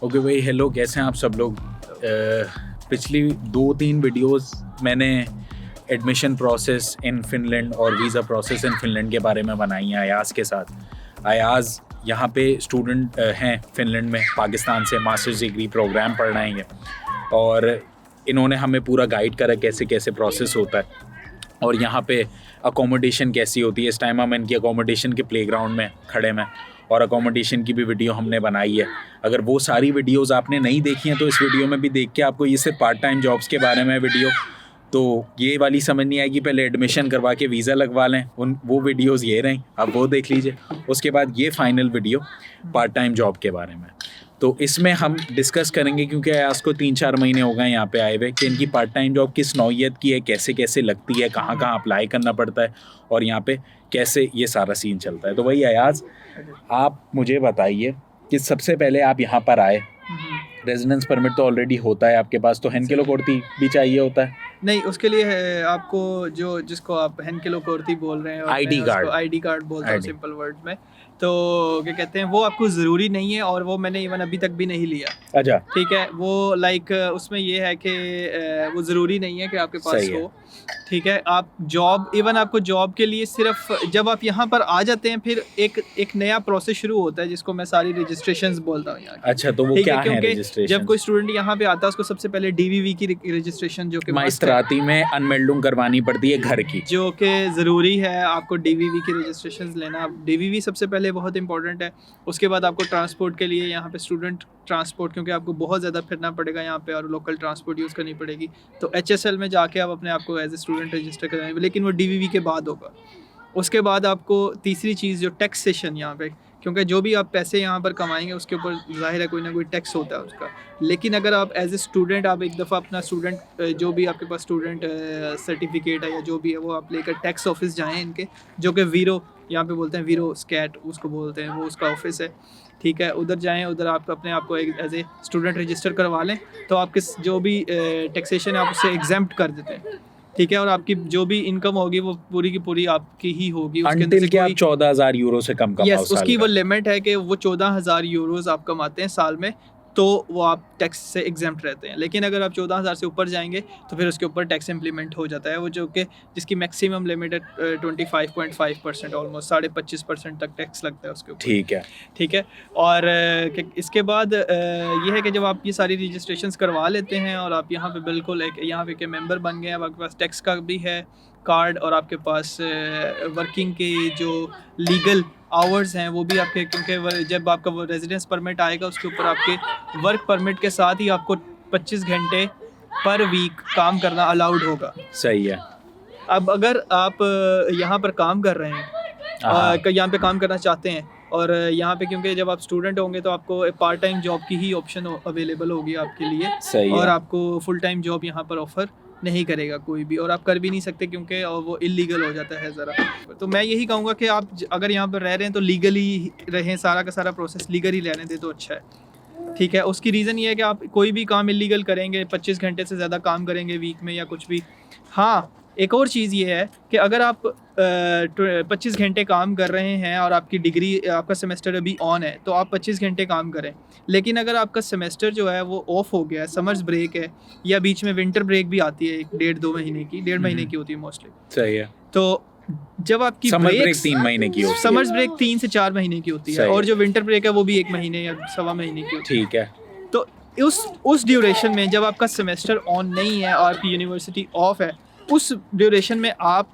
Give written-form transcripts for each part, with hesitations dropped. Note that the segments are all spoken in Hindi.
ओके भाई, हेलो, कैसे हैं आप सब लोग। पिछली 2-3 वीडियोस मैंने एडमिशन प्रोसेस इन फिनलैंड और वीज़ा प्रोसेस इन फिनलैंड के बारे में बनाई हैं अयाज़ के साथ। अयाज़ यहाँ पे स्टूडेंट हैं फिनलैंड में, पाकिस्तान से मास्टर्स डिग्री प्रोग्राम पढ़ रहे हैं और इन्होंने हमें पूरा गाइड करा कैसे कैसे प्रोसेस होता है और यहाँ पे अकोमोडेशन कैसी होती है। इस टाइम हम इनकी अकोमोडेशन के प्लेग्राउंड में खड़े हैं और अकोमोडेशन की भी वीडियो हमने बनाई है। अगर वो सारी वीडियोस आपने नहीं देखी हैं तो इस वीडियो में भी देख के आपको, ये सिर्फ पार्ट टाइम जॉब्स के बारे में वीडियो, तो ये वाली समझ नहीं आएगी। पहले एडमिशन करवा के वीज़ा लगवा लें, वो वीडियोस ये रहीं, आप वो देख लीजिए। उसके बाद ये final video part time job के बारे में, तो इसमें हम डिस्कस करेंगे, क्योंकि अयाज़ को 3-4 महीने हो गए यहाँ पे आए हुए, कि इनकी पार्ट टाइम जॉब किस नौइयत की है, कैसे कैसे लगती है, कहाँ कहाँ अप्लाई करना पड़ता है और यहाँ पे कैसे ये सारा सीन चलता है। तो वही अयाज़, आप मुझे बताइए कि सबसे पहले आप यहाँ पर आए, रेजिडेंस परमिट तो ऑलरेडी होता है आपके पास, तो हेनकेलो कोर्ती भी चाहिए होता है? नहीं, उसके लिए है आपको जिसको आप हेनकेलो कोर्ती बोल रहे हैं, आईडी कार्ड बोलते हैं सिंपल वर्ड में, तो क्या कहते हैं, वो आपको ज़रूरी नहीं है और वो मैंने इवन अभी तक भी नहीं लिया। अच्छा, ठीक है, वो लाइक उसमें ये है कि वो ज़रूरी नहीं है कि आपके पास हो। ठीक है, आप इवन आपको जॉब के लिए सिर्फ जब आप यहाँ पर आ जाते हैं फिर एक नया प्रोसेस शुरू होता है जिसको मैं सारी रजिस्ट्रेशंस बोलता हूँ यहाँ। अच्छा, तो वो क्या है रजिस्ट्रेशन? जब कोई स्टूडेंट यहाँ पे आता है उसको सबसे पहले डीवीवी की रजिस्ट्रेशन, जो कि माइस्त्राती में अनमेल्डिंग करवानी पड़ती है घर की, जो कि ज़रूरी है। आपको डीवीवी की रजिस्ट्रेशन लेना, डीवीवी सबसे पहले बहुत इंपॉर्टेंट है। उसके बाद आपको ट्रांसपोर्ट के लिए यहाँ पे स्टूडेंट ट्रांसपोर्ट, क्योंकि आपको बहुत ज़्यादा फिरना पड़ेगा यहाँ पे और लोकल ट्रांसपोर्ट यूज़ करनी पड़ेगी, तो HSL में जाके आप अपने आप को एज ए स्टूडेंट रजिस्टर कराएंगे, लेकिन वो डीवीवी के बाद होगा। उसके बाद आपको तीसरी चीज़ जो टैक्सेशन यहाँ पे, क्योंकि जो भी आप पैसे यहाँ पर कमाएंगे उसके ऊपर ज़ाहिर है कोई ना कोई टैक्स होता है उसका। लेकिन अगर आप एज ए स्टूडेंट, आप एक दफ़ा अपना स्टूडेंट जो भी आपके पास स्टूडेंट सर्टिफिकेट है या जो भी है वो आप लेकर टैक्स ऑफिस जाएं इनके, जो कि वीरो यहाँ पे बोलते हैं, वीरो स्कैट उसको बोलते हैं, वो उसका ऑफिस है। ठीक है, उधर जाएं, उधर आप अपने आप को एज ए स्टूडेंट रजिस्टर करवा लें, तो आपके जो भी टैक्सेशन है आप उससे एग्जेम्प्ट कर देते हैं। ठीक है, और आपकी जो भी इनकम होगी वो पूरी की पूरी आपकी ही होगी। अंटिल कि आप 14,000 यूरो से कम कमाओ। यस, उसकी वो लिमिट है कि वो 14,000 यूरोज़ आप कमाते हैं साल में, तो वो आप टैक्स से एग्जेम्प्ट रहते हैं। लेकिन अगर आप 14,000 से ऊपर जाएंगे तो फिर उसके ऊपर टैक्स इम्प्लीमेंट हो जाता है, वो जो कि जिसकी मैक्सिमम लिमिट है 25.5%, ऑलमोस्ट 25% तक टैक्स लगता है उसके ऊपर। ठीक है, और इसके बाद ये है कि जब आप ये सारी रजिस्ट्रेशंस करवा लेते हैं और आप यहाँ पे बिल्कुल यहाँ पे के मेंबर बन गए हैं, आपके पास टैक्स का भी है कार्ड और आपके पास वर्किंग के जो लीगल आवर्स हैं वो भी आपके, क्योंकि जब आपका वो रेजिडेंस परमिट आएगा उसके ऊपर आपके वर्क परमिट के साथ ही आपको 25 घंटे पर वीक काम करना अलाउड होगा। सही है। अब अगर आप यहाँ पर काम कर रहे हैं, यहाँ पे काम करना चाहते हैं और यहाँ पे, क्योंकि जब आप स्टूडेंट होंगे तो आपको पार्ट टाइम जॉब की ही ऑप्शन अवेलेबल होगी आपके लिए। सही और है। आपको फुल टाइम जॉब यहाँ पर ऑफर नहीं करेगा कोई भी, और आप कर भी नहीं सकते क्योंकि वो इलीगल हो जाता है ज़रा। तो मैं यही कहूँगा कि आप अगर यहाँ पर रह रहे हैं तो लीगली रहें, सारा का सारा प्रोसेस लीगली रहने दे तो अच्छा है। ठीक है, उसकी रीज़न ये है कि आप कोई भी काम इलीगल करेंगे, 25 घंटे से ज़्यादा काम करेंगे वीक में या कुछ भी। हाँ, एक और चीज़ ये है कि अगर आप 25 घंटे काम कर रहे हैं और आपकी डिग्री, आपका सेमेस्टर अभी ऑन है, तो आप 25 घंटे काम करें। लेकिन अगर आपका सेमेस्टर जो है वो ऑफ हो गया है, समर्स ब्रेक है या बीच में विंटर ब्रेक भी आती है 1.5-2 महीने की, 1.5 महीने की होती है मोस्टली। सही है। तो जब आपकी समर ब्रेक 3 महीने की होती है, समर्स ब्रेक 3 से 4 महीने की होती है, और जो विंटर ब्रेक है वो भी 1 महीने या 1.25 महीने की होती है। ठीक है। तो उस ड्यूरेशन में जब आपका सेमेस्टर ऑन नहीं है और आपकी यूनिवर्सिटी ऑफ है, उस ड्यूरेशन में आप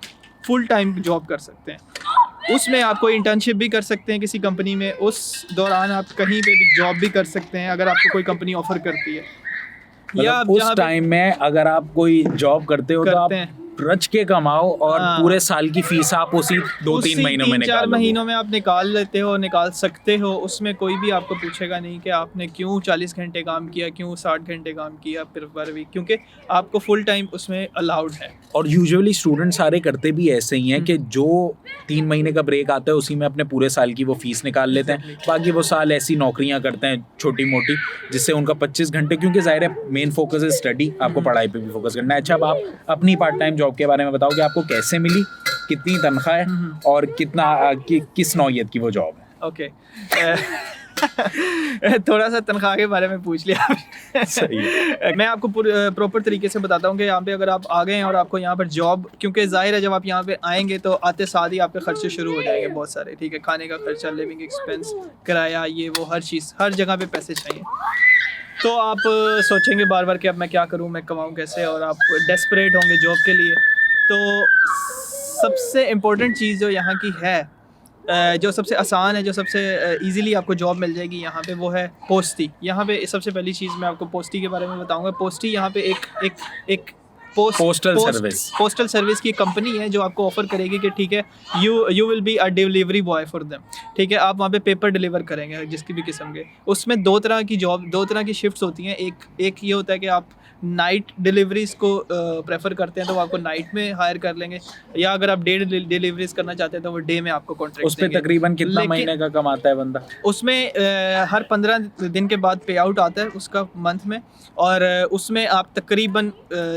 फुल टाइम जॉब कर सकते हैं। उसमें आप कोई इंटर्नशिप भी कर सकते हैं किसी कंपनी में, उस दौरान आप कहीं पे भी जॉब भी कर सकते हैं अगर आपको कोई कंपनी ऑफर करती है। या उस टाइम में अगर आप कोई जॉब करते हो तो आप रच के कमाओ और पूरे साल की फीस आप उसी 2-3 महीनों में 4 महीनों में आप निकाल लेते हो, निकाल सकते हो। उसमें कोई भी आपको पूछेगा नहीं कि आपने क्यों 40 घंटे काम किया, क्यों 60 घंटे काम किया पर वीक, क्योंकि आपको फुल टाइम उसमें अलाउड है। और यूजुअली स्टूडेंट सारे करते भी ऐसे ही हैं कि जो 3 महीने का ब्रेक आता है उसी में अपने पूरे साल की वो फीस निकाल लेते हैं, बाकी वो साल ऐसी नौकरियां करते हैं छोटी मोटी जिससे उनका 25 घंटे, क्योंकि जाहिर है मेन फोकस है स्टडी, आपको पढ़ाई पे भी फोकस करना है। अच्छा, अब आप अपनी पार्ट टाइम जॉब के बारे में बताओ कि आपको कैसे मिली, कितनी तनख्वाह है और कितना किस नौइयत की वो जॉब है? ओके थोड़ा सा तनख्वाह के बारे में पूछ लिया। सही है। मैं आपको प्रॉपर तरीके से बताता हूँ कि यहाँ पे अगर आप आ गए हैं और आपको यहाँ पर जॉब, क्योंकि जाहिर है जब आप यहाँ पे आएंगे तो आते साथ ही आपके खर्चे शुरू हो जाएंगे बहुत सारे, ठीक है, खाने का खर्चा, लिविंग एक्सपेंस, किराया, ये वो हर चीज़, हर जगह पे पैसे चाहिए। तो आप सोचेंगे बार बार कि अब मैं क्या करूँ, मैं कमाऊँ कैसे, और आप डेस्परेट होंगे जॉब के लिए। तो सबसे इम्पोर्टेंट चीज़ जो यहाँ की है, जो सबसे आसान है, जो सबसे इजीली आपको जॉब मिल जाएगी यहाँ पे, वो है पोस्टी। यहाँ पे सबसे पहली चीज़ मैं आपको पोस्टी के बारे में बताऊँगा। पोस्टी यहाँ पे एक पोस्टल सर्विस की कंपनी है जो आपको ऑफर करेगी कि ठीक है, you will be a delivery boy for them, ठीक है, आप वहाँ पे पेपर डिलीवर करेंगे जिसकी भी किस्म के। उसमें दो तरह की शिफ्ट्स होती हैं। एक ये होता है कि आप नाइट डिलीवरीज को प्रेफर करते हैं तो वो आपको नाइट में हायर कर लेंगे, या अगर आप डे डिलीवरीज करना चाहते हैं तो वो डे में आपको कॉन्ट्रैक्ट उस पे तकरीबन कितना महीने का कमाता है बंदा? उसमें हर 15 दिन के बाद पे आउट आता है उसका मंथ में, और उसमें आप तकरीबन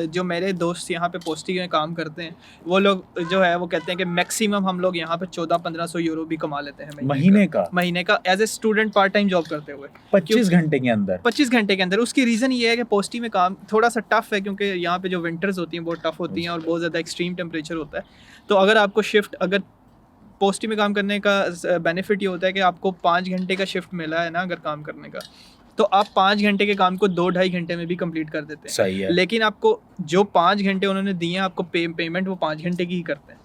जो मेरे दोस्त यहाँ पे पोस्टी में काम करते हैं वो लोग जो है वो कहते हैं कि मैक्सिमम हम लोग यहाँ पे 1400-1500 यूरो भी कमा लेते हैं महीने का as a student part time job करते हुए 25 घंटे के अंदर। उसकी रीज़न ये है कि पोस्टी में काम थोड़ा सा टफ है, क्योंकि यहाँ पे जो विंटर्स होती हैं बहुत टफ होती हैं और बहुत ज़्यादा एक्सट्रीम टेम्परेचर होता है। तो अगर आपको शिफ्ट, अगर पोस्टी में काम करने का बेनिफिट ये होता है कि आपको 5 घंटे का शिफ्ट मिला है ना अगर काम करने का, तो आप 5 घंटे के काम को 2-2.5 घंटे में भी कंप्लीट कर देते हैं। सही है। लेकिन आपको जो 5 घंटे उन्होंने दिए हैं, आपको पेमेंट वो 5 घंटे की ही करते हैं,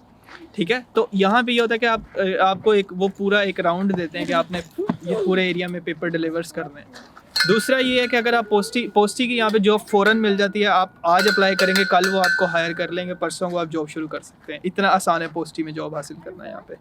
ठीक है। तो यहाँ पे ये होता है कि आपको वो पूरा एक राउंड देते हैं कि आपने ये पूरे एरिया में पेपर डिलीवर्स करने हैं। दूसरा ये है कि अगर आप पोस्टी की यहाँ पे जॉब फ़ौरन मिल जाती है, आप आज अप्लाई करेंगे, कल वो आपको हायर कर लेंगे, परसों को आप जॉब शुरू कर सकते हैं। इतना आसान है पोस्टी में जॉब हासिल करना यहाँ पे।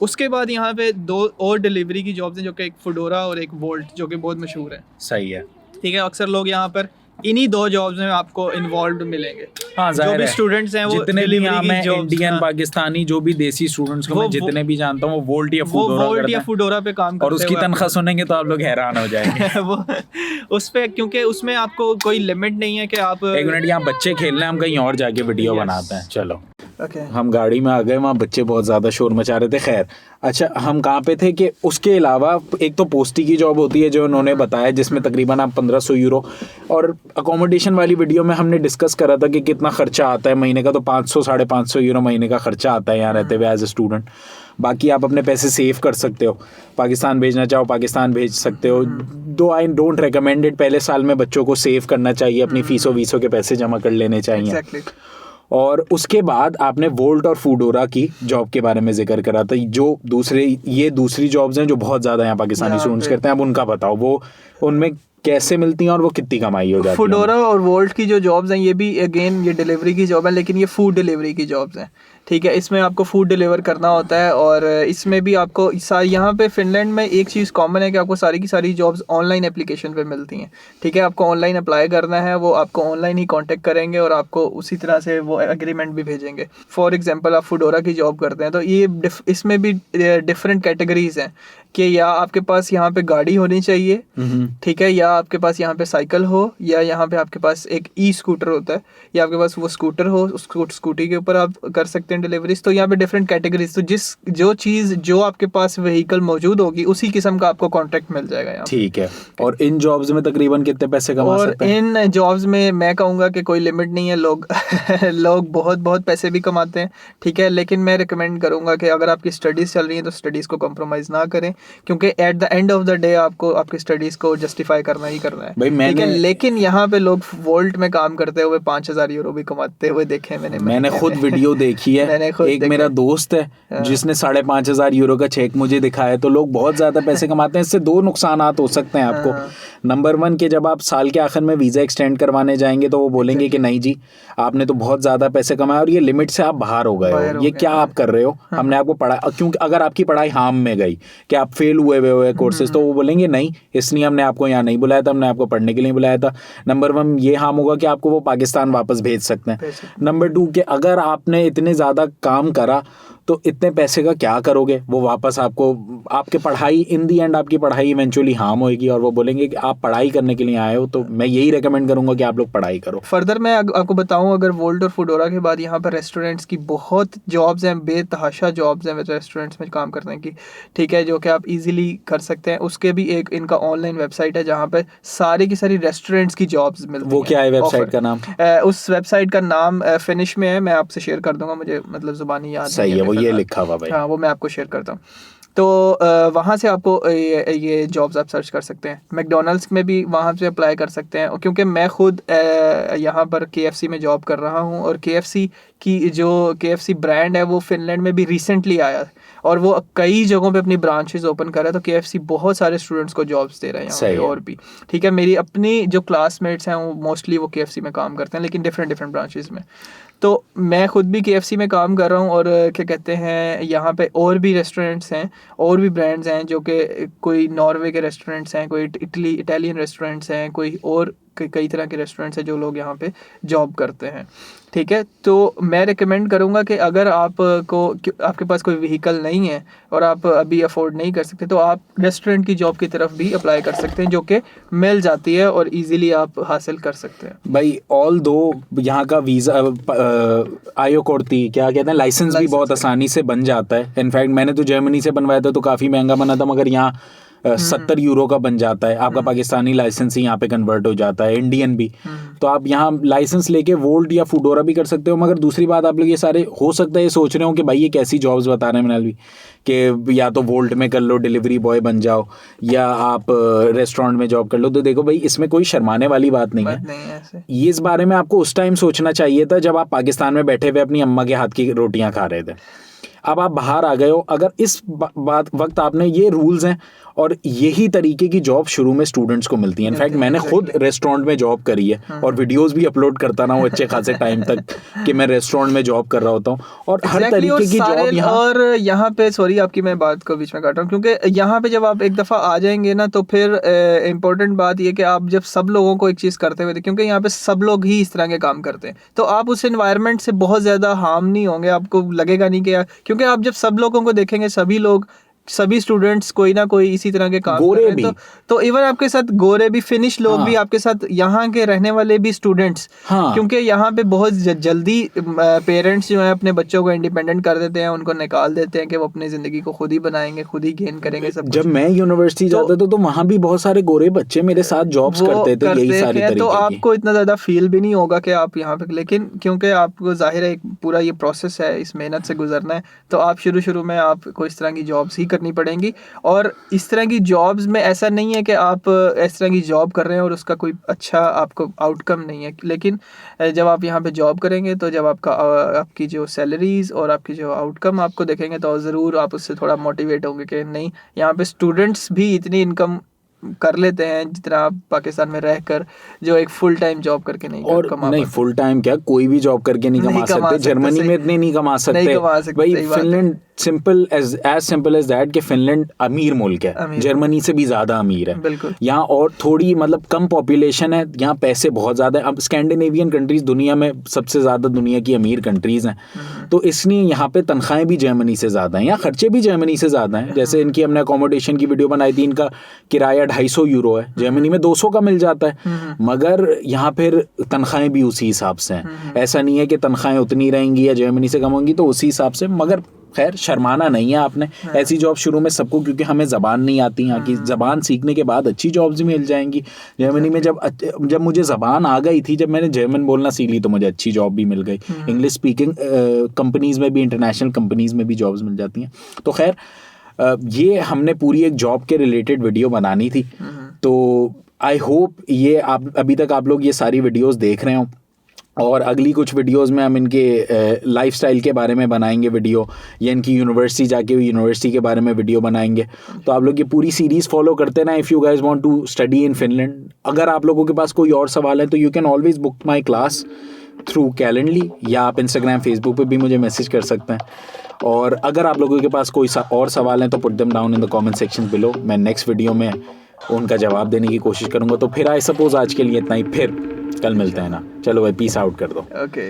उसके बाद यहाँ पे 2 और डिलीवरी की जॉब्स हैं, जो कि एक फूडोरा और एक वोल्ट, जो कि बहुत मशहूर है। सही है, ठीक है। अक्सर लोग यहाँ पर इन्हीं 2 जॉब्स में आपको इन्वॉल्व मिलेंगे। हाँ, जो भी स्टूडेंट्स हैं, वो जितने भी यहाँ में इंडियन पाकिस्तानी जो भी देसी स्टूडेंट्स को मैं जितने भी जानता हूँ, वो वोल्ट या फूडोरा पे काम करते हैं, और उसकी तनख्वाह सुनेंगे तो आप लोग हैरान हो जाएंगे। वो उस पे, क्योंकि उसमें आपको कोई लिमिट नहीं है कि आप एक मिनट, यहाँ बच्चे खेल रहे हैं, हम कहीं और जाके वीडियो बनाते हैं। चलो Okay. हम गाड़ी में आ गए, वहाँ बच्चे बहुत ज़्यादा शोर मचा रहे थे। खैर, अच्छा, हम कहाँ पे थे कि उसके अलावा एक तो पोस्टी की जॉब होती है जो उन्होंने बताया, जिसमें तकरीबन आप 1500 यूरो, और अकोमोडेशन वाली वीडियो में हमने डिस्कस करा था कि कितना खर्चा आता है महीने का, तो 500-550 यूरो महीने का खर्चा आता है यहाँ रहते हुए एज ए स्टूडेंट। बाकी आप अपने पैसे सेव कर सकते हो, पाकिस्तान भेजना चाहो पाकिस्तान भेज सकते हो। दो आई डोंट रिकमेंड इट, पहले साल में बच्चों को सेव करना चाहिए, अपनी फ़ीसों के पैसे जमा कर लेने चाहिए। Exactly. और उसके बाद आपने वोल्ट और फूडोरा की जॉब के बारे में जिक्र करा था, जो दूसरी जॉब्स हैं जो बहुत ज़्यादा यहाँ पाकिस्तानी स्टूडेंट्स करते हैं। अब उनका बताओ, वो उनमें कैसे मिलती हैं और वो कितनी कमाई हो जाती है? फूडोरा और वोल्ट की जो जॉब्स हैं, ये भी अगेन ये डिलीवरी की जॉब है, लेकिन ये फूड डिलीवरी की जॉब्स हैं, ठीक है। इसमें आपको फूड डिलीवर करना होता है, और इसमें भी आपको यहाँ पे फिनलैंड में एक चीज़ कॉमन है कि आपको सारी की सारी जॉब्स ऑनलाइन एप्लीकेशन पे मिलती हैं, ठीक है। आपको ऑनलाइन अप्लाई करना है, वो आपको ऑनलाइन ही कांटेक्ट करेंगे और आपको उसी तरह से वो एग्रीमेंट भी भेजेंगे। फॉर एग्जांपल, आप फूडोरा की जॉब करते हैं तो ये इसमें भी डिफरेंट कैटेगरीज हैं कि या आपके पास यहाँ पे गाड़ी होनी चाहिए, ठीक है, या आपके पास यहाँ पे साइकिल हो, या यहाँ पे आपके पास एक स्कूटर होता है, या आपके पास वो स्कूटर हो, उस स्कूटी के ऊपर आप कर सकते हैं डिलीवरीज। तो यहाँ पे डिफरेंट कैटेगरीज, तो जो चीज़ जो आपके पास व्हीकल मौजूद होगी उसी किस्म का आपको कॉन्ट्रैक्ट मिल जाएगा यहाँ। ठीक है। और इन जॉब्स में तकरीबन कितने पैसे कमा सकते हैं? इन जॉब्स में मैं कहूँगा कि कोई लिमिट नहीं है, लोग बहुत पैसे भी कमाते हैं, ठीक है। लेकिन मैं रिकमेंड करूँगा कि अगर आपकी स्टडीज़ चल रही है तो स्टडीज़ को कम्प्रोमाइज़ ना करें, क्योंकि at the end of the day आपको आपकी स्टडीज़ को जस्टिफाई करना ही करना है, ठीक है। लेकिन यहाँ पे लोग वोल्ट में काम करते हुए 5000 यूरो भी कमाते हुए देखे मैंने खुद वीडियो देखी है। एक मेरा दोस्त है जिसने 5500 यूरो का चेक मुझे दिखाया। तो लोग बहुत ज़्यादा पैसे कमाते हैं। इससे 2 नुकसानात हो सकते हैं आपको। नंबर 1 कि जब आप साल के आखिर में वीज़ा एक्सटेंड करवाने जाएंगे तो वो बोलेंगे कि नहीं जी, आपने तो बहुत ज़्यादा पैसे कमाए और ये लिमिट से आप बाहर हो गए हो, ये क्या आप कर रहे हो, हमने आपको पढ़ा। क्योंकि अगर आपकी पढ़ाई हार्म में गई कि आप फेल हुए कोर्सेज, तो वो बोलेंगे नहीं, इसलिए हमने आपको यहाँ नहीं बुलाया था, हमने आपको पढ़ने के लिए बुलाया था। नंबर 1 ये हार्म होगा कि आपको वो पाकिस्तान वापस भेज सकते हैं। नंबर 2 कि अगर आपने इतने ज़्यादा काम करा तो इतने पैसे का क्या करोगे? वो वापस आपको आपके पढ़ाई इन दी एंड आपकी पढ़ाई इवेंचुअली हार्म होएगी और वो बोलेंगे कि आप पढ़ाई करने के लिए आए हो, तो मैं यही रेकमेंड करूंगा कि आप लोग पढ़ाई करो। फर्दर मैं आपको बताऊं, अगर वोल्ट और फूडोरा के बाद यहाँ पर रेस्टोरेंट्स की बहुत जॉब्स हैं, बेतहाशा जॉब्स हैं रेस्टोरेंट्स में काम करने की, ठीक है, जो कि आप इजीली कर सकते हैं। उसके भी एक इनका ऑनलाइन वेबसाइट है जहाँ पे सारी की सारी रेस्टोरेंट्स की जॉब्स मिलती हैं। वो क्या है वेबसाइट का नाम? उस वेबसाइट का नाम फिनिश में है, मैं आपसे शेयर कर दूंगा, मुझे मतलब जुबानी याद सही है, वो ये लिखा हुआ भाई। हाँ, वो मैं आपको शेयर करता हूँ। तो वहाँ से आपको ये जॉब्स आप सर्च कर सकते हैं। मैकडोनल्ड्स में भी वहाँ से अप्लाई कर सकते हैं, क्योंकि मैं खुद यहाँ पर KFC में जॉब कर रहा हूँ, और KFC की जो KFC ब्रांड है वो फिनलैंड में भी रिसेंटली आया और वो कई जगहों पे अपनी ब्रांचेस ओपन कर रहा है। तो KFC बहुत सारे स्टूडेंट्स को जॉब्स दे रहे हैं यहाँ पे और भी, ठीक है। मेरी अपनी जो क्लासमेट्स हैं वो मोस्टली वो KFC में काम करते हैं, लेकिन डिफरेंट ब्रांचेस में। तो मैं खुद भी KFC में काम कर रहा हूँ, और क्या कहते हैं, यहाँ पे और भी रेस्टोरेंट्स हैं और भी ब्रांड्स हैं, जो कि कोई नॉर्वे के रेस्टोरेंट्स हैं, कोई इटालियन रेस्टोरेंट्स हैं, कोई और कई तरह के रेस्टोरेंट्स हैं जो लोग यहाँ पे जॉब करते हैं, ठीक है। तो मैं रिकमेंड करूँगा कि अगर आपके पास कोई व्हीकल नहीं है और आप अभी अफोर्ड नहीं कर सकते, तो आप रेस्टोरेंट की जॉब की तरफ भी अप्लाई कर सकते हैं, जो कि मिल जाती है और इजीली आप हासिल कर सकते हैं भाई। ऑल दो यहाँ का वीज़ा आयोकोर्ती क्या कहते हैं, लाइसेंस भी बहुत आसानी से बन जाता है। इनफैक्ट मैंने तो जर्मनी से बनवाया था तो काफ़ी महंगा बना था, मगर यहाँ 70 यूरो का बन जाता है। आपका पाकिस्तानी लाइसेंस ही यहाँ पे कन्वर्ट हो जाता है, इंडियन भी। तो आप यहाँ लाइसेंस लेके वोल्ट या फूडोरा भी कर सकते हो। मगर दूसरी बात, आप लोग ये सारे हो सकता है ये सोच रहे हो कि भाई ये कैसी जॉब्स बता रहे हैं मिनाल भी, कि या तो वोल्ट में कर लो, डिलीवरी बॉय बन जाओ, या आप रेस्टोरेंट में जॉब कर लो। तो देखो भाई, इसमें कोई शर्माने वाली बात नहीं है। ये इस बारे में आपको उस टाइम सोचना चाहिए था जब आप पाकिस्तान में बैठे हुए अपनी अम्मा के हाथ की रोटियां खा रहे थे। अब आप बाहर आ गए हो, अगर इस वक्त आपने ये रूल्स हैं, और यही तरीके की जॉब शुरू में स्टूडेंट्स को मिलती है। इनफैक्ट मैंने खुद रेस्टोरेंट में जॉब करी है और वीडियोस भी अपलोड करता रहा हूँ अच्छे खासे टाइम तक कि मैं रेस्टोरेंट में जॉब कर रहा होता हूँ, और हर तरीके की जॉब यहाँ। और यहाँ पे सॉरी आपकी मैं बात को बीच में काट रहा हूँ, क्योंकि यहाँ पे जब आप एक दफ़ा आ जाएंगे ना, तो फिर इम्पोर्टेंट बात ये कि आप जब सब लोगों को एक चीज़ करते हुए, क्योंकि यहाँ पे सब लोग ही इस तरह के काम करते हैं, तो आप उस एनवायरनमेंट से बहुत ज़्यादा हार्म नहीं होंगे, आपको लगेगा नहीं कि, क्योंकि आप जब सब लोगों को देखेंगे, सभी स्टूडेंट्स कोई ना कोई इसी तरह के काम कर रहे हैं, तो इवन आपके साथ गोरे भी, फिनिश लोग भी आपके साथ, यहाँ के रहने वाले भी स्टूडेंट्स, क्योंकि यहाँ पे बहुत जल्दी पेरेंट्स जो है अपने बच्चों को इंडिपेंडेंट कर देते हैं, उनको निकाल देते हैं कि वो अपनी जिंदगी को खुद ही बनाएंगे, खुद ही गेन करेंगे सब। जब मैं यूनिवर्सिटी जाता था तो वहाँ भी बहुत सारे गोरे बच्चे मेरे साथ जॉब्स करते थे, यही सारी तरीके। तो आपको इतना ज्यादा फील भी नहीं होगा कि आप यहाँ पे, लेकिन क्योंकि आपको जाहिर है एक पूरा ये प्रोसेस है, इस मेहनत से गुजरना है, तो आप शुरू में आपको इस तरह की जॉब्स ही करनी पड़ेंगी। और इस तरह की जॉब्स में ऐसा नहीं है कि आप इस तरह की जॉब कर रहे हैं और उसका कोई अच्छा आपको आउटकम नहीं है, लेकिन जब आप यहाँ पे जॉब करेंगे, तो जब आपकी जो सैलरीज और आपकी जो आउटकम आपको देखेंगे, तो ज़रूर आप उससे थोड़ा मोटिवेट होंगे कि नहीं, यहाँ पे स्टूडेंट्स भी इतनी इनकम कर लेते हैं जितना आप पाकिस्तान में रहकर जो एक फुल टाइम जॉब करके नहीं कमा नहीं, फुल टाइम क्या, कोई भी जॉब करके नहीं कमा सकते। जर्मनी में इतने नहीं कमा सकते भाई। फिनलैंड सिंपल एज दैट कि फिनलैंड अमीर मुल्क है, जर्मनी से भी ज्यादा अमीर है यहाँ, और थोड़ी मतलब कम पॉपुलेशन है, यहाँ पैसे बहुत ज्यादा है। अब स्कैंडिनेवियन कंट्रीज दुनिया में सबसे ज्यादा दुनिया की अमीर कंट्रीज हैं, तो इसलिए यहाँ पे तनख्वाहें भी जर्मनी से ज्यादा हैं, यहाँ खर्चे भी जर्मनी से ज्यादा हैं। जैसे इनकी हमने अकोमोडेशन की वीडियो बनाई थी, इनका किराया 250 यूरो है, जर्मनी में 200 का मिल जाता है, मगर यहाँ फिर तनख्वाहें भी उसी हिसाब से हैं। ऐसा नहीं है कि तनख्वाहें उतनी रहेंगी या जर्मनी से कम होंगी, तो उसी हिसाब से। मगर खैर, शर्माना नहीं है आपने, ऐसी जॉब शुरू में सबको, क्योंकि हमें ज़बान नहीं आती यहाँ की, ज़बान सीखने के बाद अच्छी जॉब्स मिल जाएंगी। जर्मनी में जब मुझे ज़बान आ गई थी, जब मैंने जर्मन बोलना सीख ली, तो मुझे अच्छी जॉब भी मिल गई। इंग्लिश स्पीकिंग कंपनीज़ में भी, इंटरनेशनल कंपनीज़ में भी जॉब्स मिल जाती हैं। तो खैर, ये हमने पूरी एक जॉब के रिलेटेड वीडियो बनानी थी, तो आई होप ये अभी तक आप लोग ये सारी वीडियोस देख रहे हो, और अगली कुछ वीडियोस में हम इनके लाइफस्टाइल के बारे में बनाएंगे वीडियो, या इनकी यूनिवर्सिटी जाके यूनिवर्सिटी के बारे में वीडियो बनाएंगे। तो आप लोग ये पूरी सीरीज़ फॉलो करते ना, if you guys want to study in Finland. अगर आप लोगों के पास कोई और सवाल है तो you can always book my class through Calendly, या आप इंस्टाग्राम फेसबुक पे भी मुझे मैसेज कर सकते हैं। और अगर आप लोगों के पास कोई और सवाल है तो put them down in the comment section below, मैं नेक्स्ट वीडियो में उनका जवाब देने की कोशिश करूँगा। तो फिर आई सपोज आज के लिए इतना ही, फिर कल मिलते हैं ना। चलो भाई, पीस आउट कर दो। ओके।